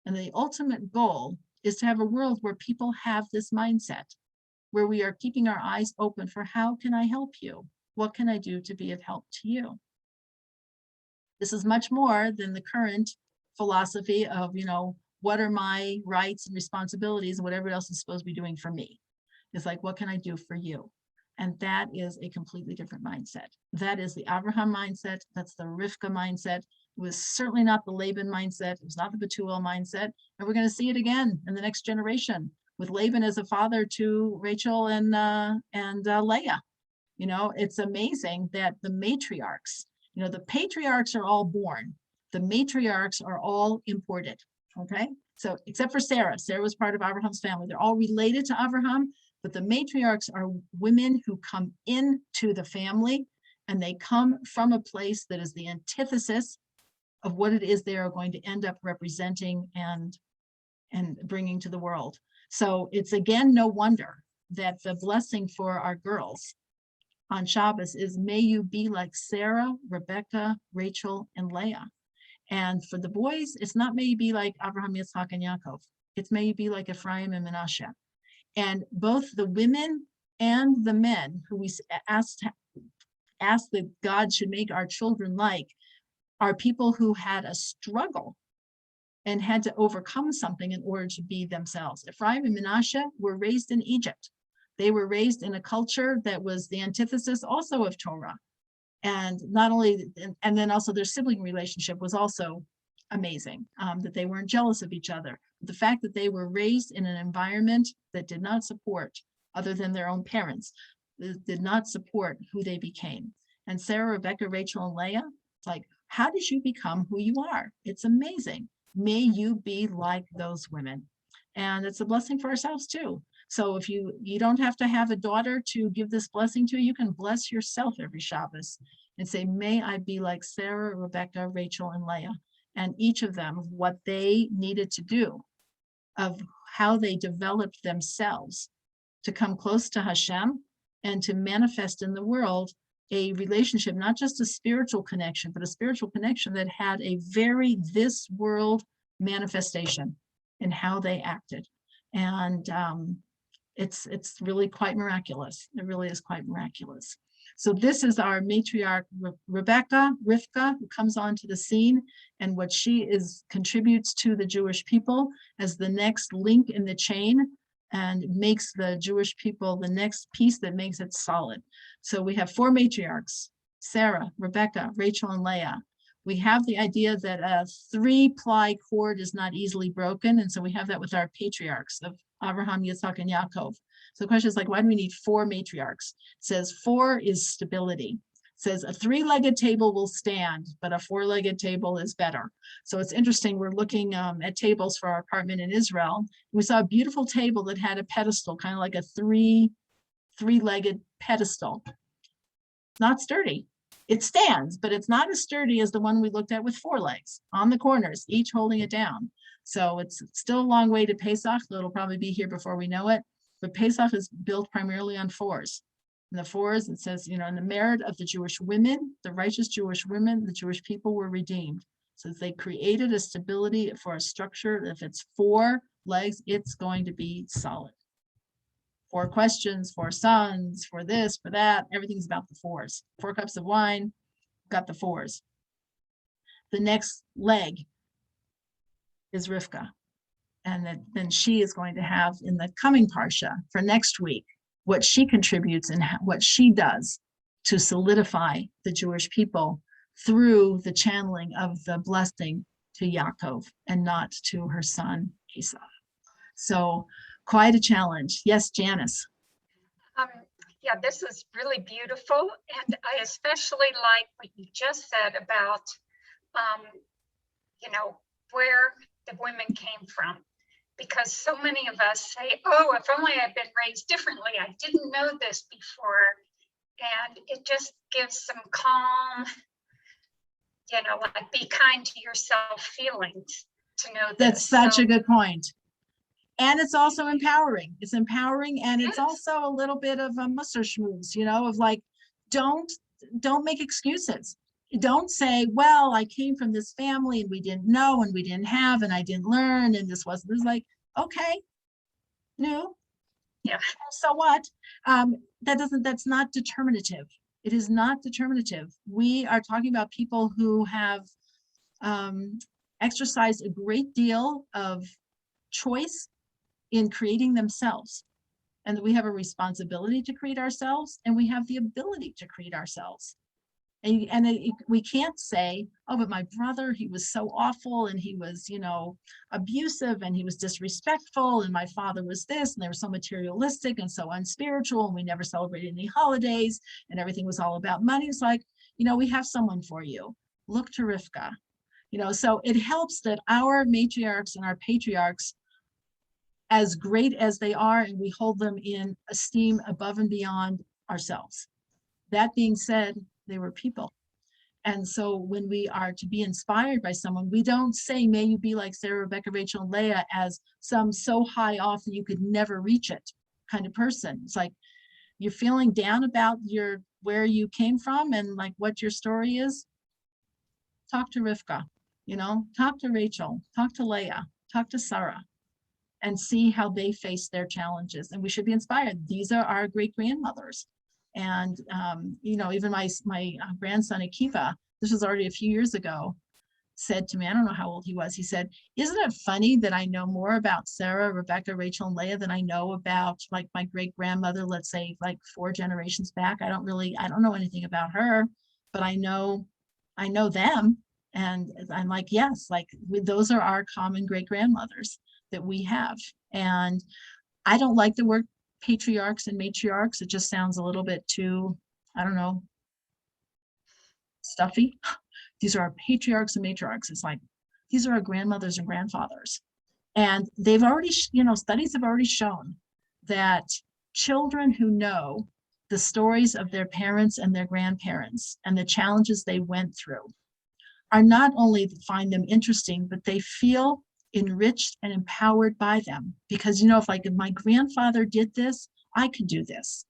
And the ultimate goal is to have a world where people have this mindset, where we are keeping our eyes open for how can I help you? What can I do to be of help to you? This is much more than the current philosophy of, what are my rights and responsibilities and whatever else is supposed to be doing for me. It's like, what can I do for you? And that is a completely different mindset. That is the Abraham mindset. That's the Rivka mindset. It was certainly not the Laban mindset. It was not the Bethuel mindset. And we're going to see it again in the next generation with Laban as a father to Rachel and Leah. It's amazing that the matriarchs, the patriarchs are all born. The matriarchs are all imported. Okay. So except for Sarah. Sarah was part of Abraham's family. They're all related to Abraham. But the matriarchs are women who come into the family, and they come from a place that is the antithesis of what it is they are going to end up representing and bringing to the world. So it's again, no wonder that the blessing for our girls on Shabbos is, may you be like Sarah, Rebecca, Rachel, and Leah. And for the boys, it's not may you be like Abraham, Yitzhak, and Yaakov. It's may you be like Ephraim and Menashe. And both the women and the men who we asked that God should make our children like are people who had a struggle and had to overcome something in order to be themselves. Ephraim and Menashe were raised in Egypt. They were raised in a culture that was the antithesis also of Torah. And not only, and then also their sibling relationship was also amazing, that they weren't jealous of each other. The fact that they were raised in an environment that did not support, other than their own parents, did not support who they became. And Sarah, Rebecca, Rachel, and Leah, it's like, how did you become who you are? It's amazing. May you be like those women. And it's a blessing for ourselves too. So if you don't have to have a daughter to give this blessing to, you can bless yourself every Shabbos and say, may I be like Sarah, Rebecca, Rachel, and Leah, and each of them, what they needed to do, of how they developed themselves to come close to Hashem and to manifest in the world a relationship, not just a spiritual connection, but a spiritual connection that had a very this world manifestation in how they acted. And it's really quite miraculous. It really is quite miraculous. So this is our matriarch, Rebecca, Rivka, who comes onto the scene, and what she contributes to the Jewish people as the next link in the chain, and makes the Jewish people the next piece that makes it solid. So we have 4 matriarchs: Sarah, Rebecca, Rachel, and Leah. We have the idea that a 3-ply cord is not easily broken, and so we have that with our patriarchs of Abraham, Yitzhak, and Yaakov. So the question is like, why do we need 4 matriarchs? It says 4 is stability. It says a 3-legged table will stand, but a 4-legged table is better. So it's interesting. We're looking at tables for our apartment in Israel. We saw a beautiful table that had a pedestal, kind of like a three-legged pedestal. Not sturdy. It stands, but it's not as sturdy as the one we looked at with 4 legs on the corners, each holding it down. So it's still a long way to Pesach, though it'll probably be here before we know it. But Pesach is built primarily on 4s. And the 4s, it says, in the merit of the Jewish women, the righteous Jewish women, the Jewish people were redeemed. So they created a stability for a structure. If it's 4 legs, it's going to be solid. 4 questions, 4 sons, for this, for that, everything's about the 4s. 4 cups of wine, got the 4s. The next leg is Rivka. And then she is going to have in the coming Parsha for next week, what she contributes and what she does to solidify the Jewish people through the channeling of the blessing to Yaakov and not to her son Esau. So quite a challenge. Yes, Janice. Yeah, this is really beautiful. And I especially like what you just said about, where the women came from. Because so many of us say, oh, if only I'd been raised differently. I didn't know this before. And it just gives some calm, like be kind to yourself feelings to know this. That's such a good point. And it's also empowering. It's empowering, and it's also a little bit of a musser schmooze, of like, don't make excuses. Don't say, well, I came from this family and we didn't know and we didn't have and I didn't learn and this wasn't. This is like, okay, no, yeah. So what? That's not determinative. It is not determinative. We are talking about people who have exercised a great deal of choice in creating themselves. And that we have a responsibility to create ourselves, and we have the ability to create ourselves. We can't say, oh, but my brother, he was so awful and he was, abusive and he was disrespectful and my father was this and they were so materialistic and so unspiritual and we never celebrated any holidays and everything was all about money. It's like, we have someone for you. Look to Rivka. So it helps that our matriarchs and our patriarchs, as great as they are, and we hold them in esteem above and beyond ourselves. That being said, they were people. And so when we are to be inspired by someone, we don't say, may you be like Sarah, Rebecca, Rachel, and Leah as some so high off that you could never reach it kind of person. It's like, you're feeling down about where you came from and like what your story is. Talk to Rivka, talk to Rachel, talk to Leah, talk to Sarah, and see how they face their challenges. And we should be inspired. These are our great grandmothers. And, even my grandson, Akiva, this was already a few years ago, said to me, I don't know how old he was. He said, isn't it funny that I know more about Sarah, Rebecca, Rachel, and Leah than I know about like my great grandmother, let's say like 4 generations back. I don't know anything about her, but I know them. And I'm like, yes, like those are our common great grandmothers that we have. And I don't like the word patriarchs and matriarchs. It just sounds a little bit too, I don't know, stuffy. These are our patriarchs and matriarchs. It's like, these are our grandmothers and grandfathers. And they've already, studies have already shown that children who know the stories of their parents and their grandparents and the challenges they went through are not only find them interesting, but they feel enriched and empowered by them. Because, if my grandfather did this, I could do this.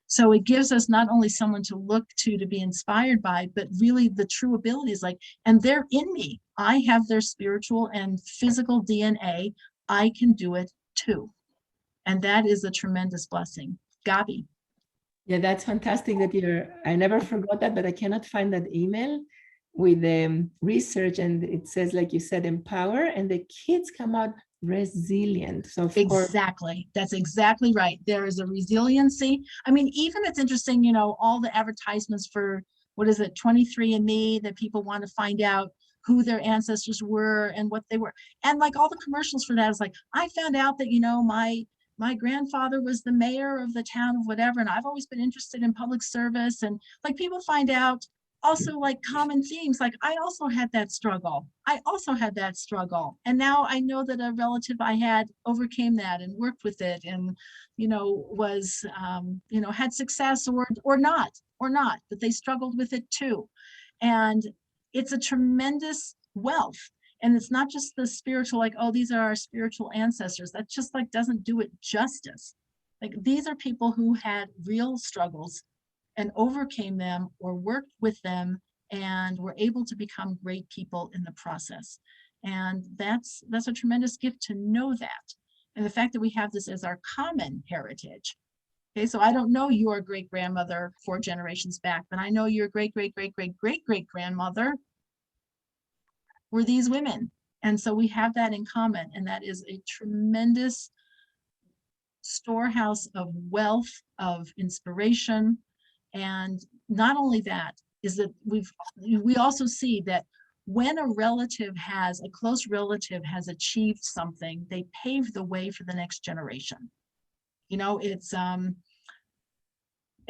So it gives us not only someone to look to be inspired by, but really the true abilities, and they're in me. I have their spiritual and physical DNA. I can do it too. And that is a tremendous blessing. Gabi. Yeah, that's fantastic that I never forgot that, but I cannot find that email with the research, and it says, like you said, empower, and the kids come out resilient. So exactly, that's exactly right. There is a resiliency. I mean, even it's interesting, all the advertisements for, what is it, 23andMe, that people want to find out who their ancestors were and what they were. And like all the commercials for that is like, I found out that, my grandfather was the mayor of the town of whatever, and I've always been interested in public service. And like people find out also like common themes, like I also had that struggle. And now I know that a relative I had overcame that and worked with it and, was, had success or not, but they struggled with it too. And it's a tremendous wealth. And it's not just the spiritual, like, oh, these are our spiritual ancestors. That just like doesn't do it justice. Like these are people who had real struggles and overcame them or worked with them and were able to become great people in the process. And that's a tremendous gift to know that. And the fact that we have this as our common heritage. Okay, so I don't know your great grandmother 4 generations back, but I know your great grandmother were these women. And so we have that in common. And that is a tremendous storehouse of wealth, of inspiration. And not only that, is that we also see that when a close relative has achieved something, they pave the way for the next generation. It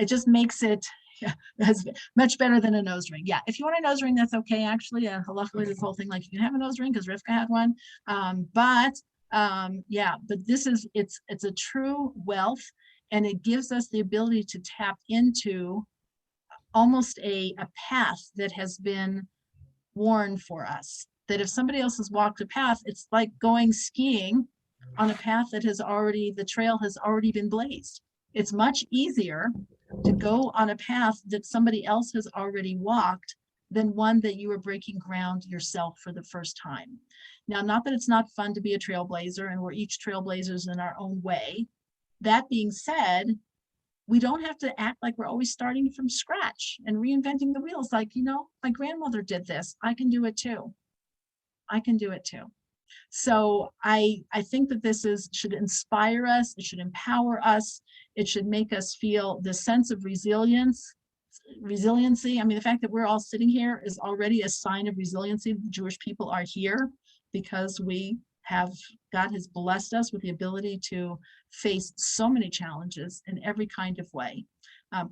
just makes it much better than a nose ring. Yeah, if you want a nose ring, that's okay. Actually, luckily this whole thing, like you can have a nose ring because Rivka had one. But this is, it's a true wealth, and it gives us the ability to tap into almost a path that has been worn for us. That if somebody else has walked a path, it's like going skiing on a path that the trail has already been blazed. It's much easier to go on a path that somebody else has already walked than one that you are breaking ground yourself for the first time. Now, not that it's not fun to be a trailblazer, and we're each trailblazers in our own way. That being said, we don't have to act like we're always starting from scratch and reinventing the wheels. Like, my grandmother did this. I can do it too. So I think that this should inspire us. It should empower us. It should make us feel the sense of resiliency. I mean, the fact that we're all sitting here is already a sign of resiliency. The Jewish people are here because God has blessed us with the ability to face so many challenges in every kind of way,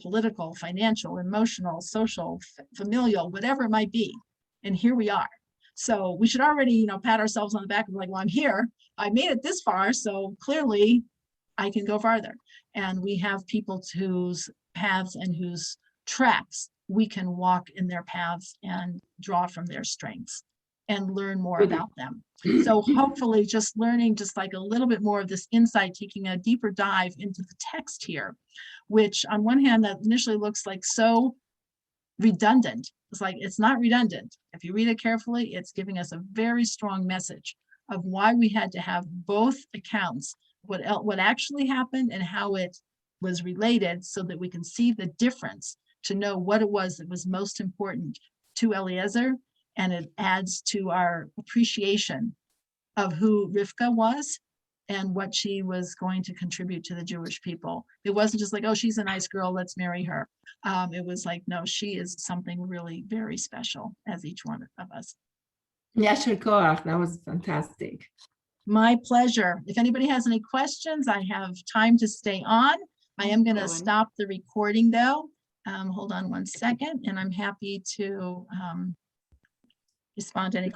political, financial, emotional, social, familial, whatever it might be. And here we are. So we should already, pat ourselves on the back and be like, well, I'm here. I made it this far. So clearly I can go farther. And we have people whose paths and whose tracks we can walk in their paths and draw from their strengths and learn more about them. So hopefully just learning just like a little bit more of this insight, taking a deeper dive into the text here, which on one hand that initially looks like so redundant. It's like, it's not redundant. If you read it carefully, it's giving us a very strong message of why we had to have both accounts, what actually happened and how it was related, so that we can see the difference, to know what it was that was most important to Eliezer And it adds to our appreciation of who Rivka was and what she was going to contribute to the Jewish people. It wasn't just like, oh, she's a nice girl, let's marry her. It was like, no, she is something really very special, as each one of us. Yasher Koach, that was fantastic. My pleasure. If anybody has any questions, I have time to stay on. I am going to Ellen. stop the recording though. Hold on one second, and I'm happy to respond to any